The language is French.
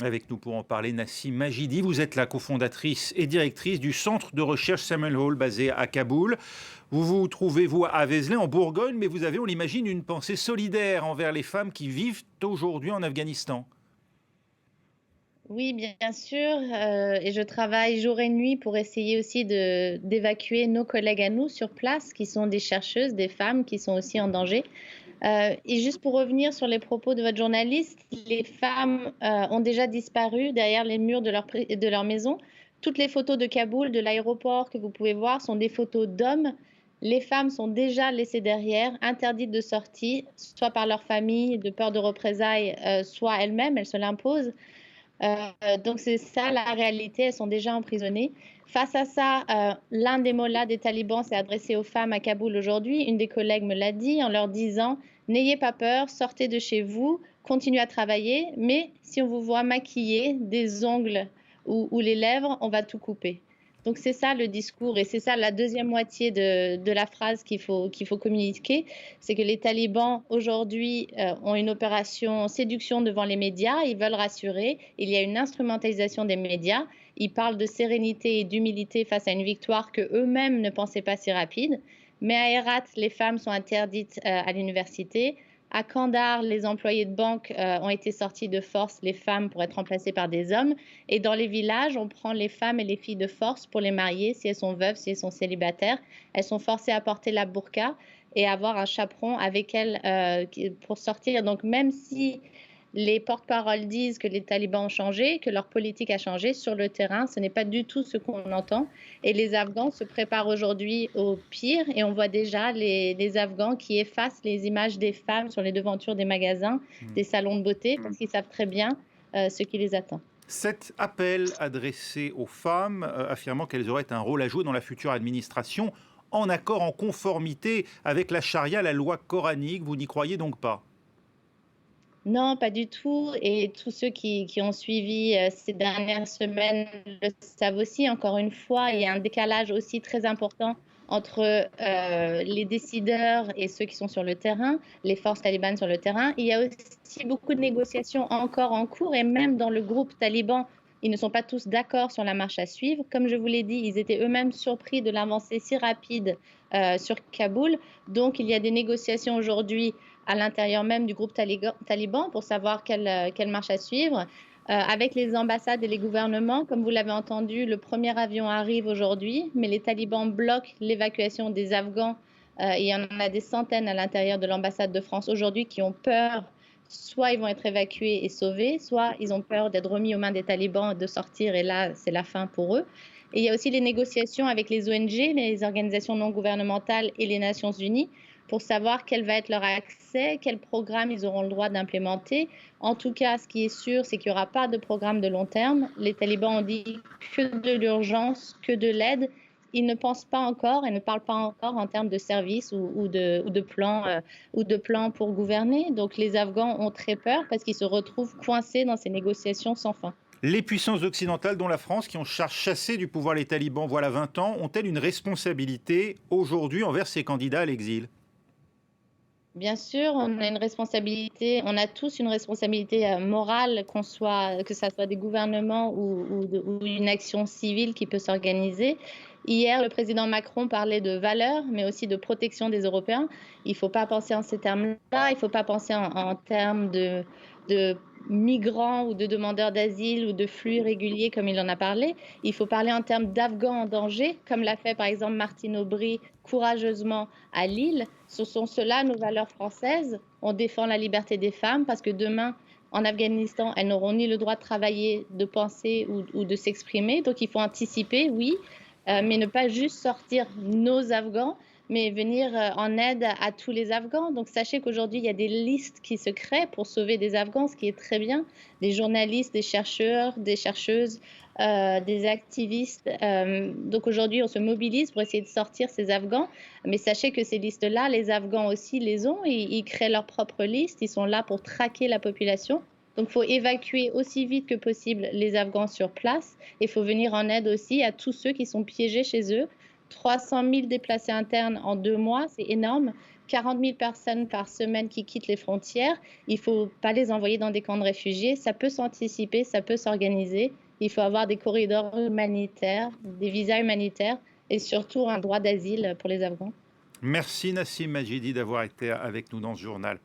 Avec nous pour en parler, Nassim Majidi, vous êtes la cofondatrice et directrice du centre de recherche Samuel Hall basé à Kaboul. Vous vous trouvez, vous, à Vézelay, en Bourgogne, mais vous avez, on l'imagine, une pensée solidaire envers les femmes qui vivent aujourd'hui en Afghanistan. Oui, bien sûr, et je travaille jour et nuit pour essayer aussi d'évacuer nos collègues à nous sur place, qui sont des chercheuses, des femmes qui sont aussi en danger. Et juste pour revenir sur les propos de votre journaliste, les femmes ont déjà disparu derrière les murs de leur maison. Toutes les photos de Kaboul, de l'aéroport que vous pouvez voir, sont des photos d'hommes. Les femmes sont déjà laissées derrière, interdites de sortie, soit par leur famille, de peur de représailles, soit elles-mêmes, elles se l'imposent. Donc c'est ça la réalité, elles sont déjà emprisonnées. Face à ça, l'un des mollahs des talibans s'est adressé aux femmes à Kaboul aujourd'hui. Une des collègues me l'a dit en leur disant: n'ayez pas peur, sortez de chez vous, continuez à travailler, mais si on vous voit maquiller des ongles ou les lèvres, on va tout couper. Donc c'est ça le discours et c'est ça la deuxième moitié de la phrase qu'il faut communiquer, c'est que les talibans aujourd'hui ont une opération séduction devant les médias, ils veulent rassurer, il y a une instrumentalisation des médias, ils parlent de sérénité et d'humilité face à une victoire que eux-mêmes ne pensaient pas si rapide, mais à Herat, les femmes sont interdites à l'université. À Kandahar, les employés de banque ont été sortis de force, les femmes pour être remplacées par des hommes. Et dans les villages, on prend les femmes et les filles de force pour les marier si elles sont veuves, si elles sont célibataires. Elles sont forcées à porter la burqa et avoir un chaperon avec elles pour sortir. Donc même si les porte-paroles disent que les talibans ont changé, que leur politique a changé, sur le terrain, ce n'est pas du tout ce qu'on entend. Et les Afghans se préparent aujourd'hui au pire et on voit déjà les Afghans qui effacent les images des femmes sur les devantures des magasins, des salons de beauté, parce qu'ils savent très bien ce qui les attend. Cet appel adressé aux femmes, affirmant qu'elles auraient un rôle à jouer dans la future administration, en accord, en conformité avec la charia, la loi coranique, vous n'y croyez donc pas? Non, pas du tout. Et tous ceux qui ont suivi ces dernières semaines le savent aussi. Encore une fois, il y a un décalage aussi très important entre les décideurs et ceux qui sont sur le terrain, les forces talibanes sur le terrain. Il y a aussi beaucoup de négociations encore en cours et même dans le groupe taliban, ils ne sont pas tous d'accord sur la marche à suivre. Comme je vous l'ai dit, ils étaient eux-mêmes surpris de l'avancée si rapide sur Kaboul. Donc, il y a des négociations aujourd'hui à l'intérieur même du groupe taliban pour savoir quelle marche à suivre. Avec les ambassades et les gouvernements, comme vous l'avez entendu, le premier avion arrive aujourd'hui, mais les talibans bloquent l'évacuation des Afghans. Il y en a des centaines à l'intérieur de l'ambassade de France aujourd'hui qui ont peur. Soit ils vont être évacués et sauvés, soit ils ont peur d'être remis aux mains des talibans, de sortir, et là, c'est la fin pour eux. Et il y a aussi les négociations avec les ONG, les organisations non gouvernementales et les Nations Unies pour savoir quel va être leur accès, quel programme ils auront le droit d'implémenter. En tout cas, ce qui est sûr, c'est qu'il n'y aura pas de programme de long terme. Les talibans ont dit que de l'urgence, que de l'aide. Ils ne pensent pas encore et ne parlent pas encore en termes de services ou de plans pour gouverner. Donc les Afghans ont très peur parce qu'ils se retrouvent coincés dans ces négociations sans fin. Les puissances occidentales, dont la France, qui ont chassé du pouvoir les talibans voilà 20 ans, ont-elles une responsabilité aujourd'hui envers ces candidats à l'exil? Bien sûr, on a une responsabilité, on a tous une responsabilité morale, que ça soit des gouvernements ou une action civile qui peut s'organiser. Hier, le président Macron parlait de valeurs, mais aussi de protection des Européens. Il ne faut pas penser en ces termes-là, il ne faut pas penser en termes de migrants ou de demandeurs d'asile ou de flux irréguliers comme il en a parlé. Il faut parler en termes d'Afghans en danger, comme l'a fait par exemple Martine Aubry courageusement à Lille. Ce sont cela nos valeurs françaises. On défend la liberté des femmes parce que demain, en Afghanistan, elles n'auront ni le droit de travailler, de penser ou de s'exprimer. Donc il faut anticiper, oui, mais ne pas juste sortir nos Afghans, mais venir en aide à tous les Afghans. Donc sachez qu'aujourd'hui, il y a des listes qui se créent pour sauver des Afghans, ce qui est très bien. Des journalistes, des chercheurs, des chercheuses, des activistes. Donc aujourd'hui, on se mobilise pour essayer de sortir ces Afghans. Mais sachez que ces listes-là, les Afghans aussi les ont. Ils créent leurs propres listes. Ils sont là pour traquer la population. Donc il faut évacuer aussi vite que possible les Afghans sur place. Il faut venir en aide aussi à tous ceux qui sont piégés chez eux. 300 000 déplacés internes en 2 mois, c'est énorme. 40 000 personnes par semaine qui quittent les frontières. Il ne faut pas les envoyer dans des camps de réfugiés. Ça peut s'anticiper, ça peut s'organiser. Il faut avoir des corridors humanitaires, des visas humanitaires et surtout un droit d'asile pour les Afghans. Merci Nassim Majidi d'avoir été avec nous dans ce journal.